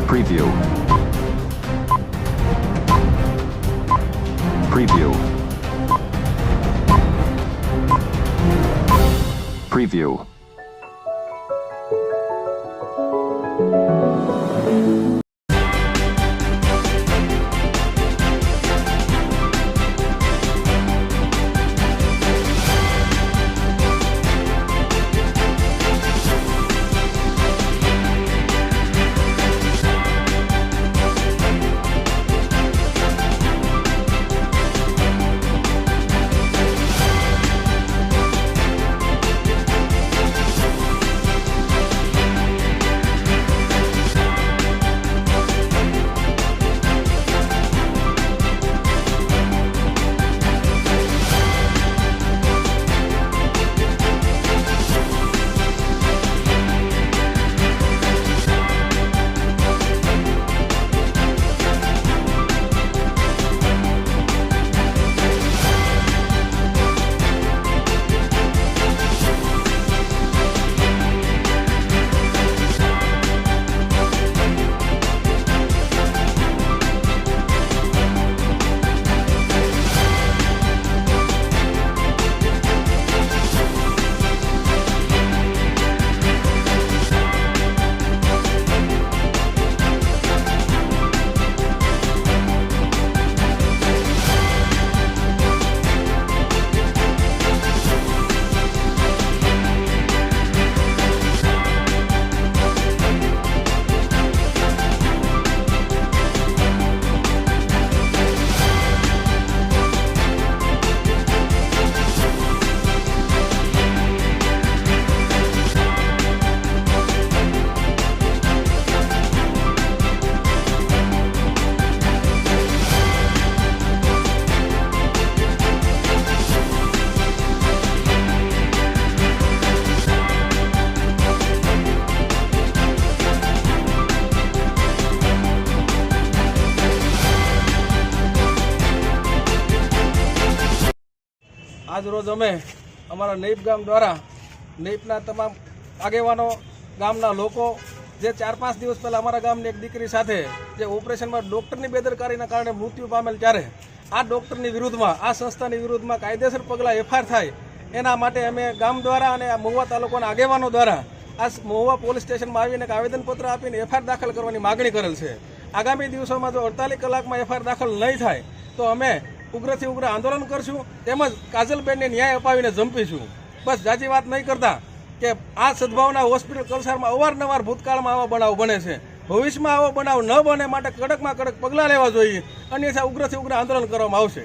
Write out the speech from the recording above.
Preview. Preview. Preview. આજ રોજ અમે અમારા નેપ ગામ દ્વારા નેપના તમામ આગેવાનો ગામના લોકો જે 4-5 દિવસ પહેલાં અમારા ગામની એક દીકરી સાથે જે ઓપરેશનમાં ડૉક્ટરની બેદરકારીના કારણે મૃત્યુ પામેલ ત્યારે આ ડૉક્ટરની વિરુદ્ધમાં આ સંસ્થાની વિરુદ્ધમાં કાયદેસર પગલાં એફઆઈઆર થાય એના માટે અમે ગામ દ્વારા અને આ મહુવા તાલુકાના આગેવાનો દ્વારા આ મહુવા પોલીસ સ્ટેશનમાં આવીને એક આવેદનપત્ર આપીને એફઆઈઆર દાખલ કરવાની માગણી કરેલ છે. આગામી દિવસોમાં જો 48 કલાકમાં એફઆઈઆર દાખલ નહીં થાય તો અમે ઉગ્રથી ઉગ્ર આંદોલન કરશું તેમજ કાજલબેનને ન્યાય અપાવીને જંપીશું. બસ જાજી વાત નહીં કરતા કે આ સદભાવના હોસ્પિટલ કલસારમાં અવારનવાર ભૂતકાળમાં આવા બનાવ બને છે. ભવિષ્યમાં આવો બનાવ ન બને માટે કડકમાં કડક પગલાં લેવા જોઈએ, અન્યથા ઉગ્રથી ઉગ્ર આંદોલન કરવામાં આવશે.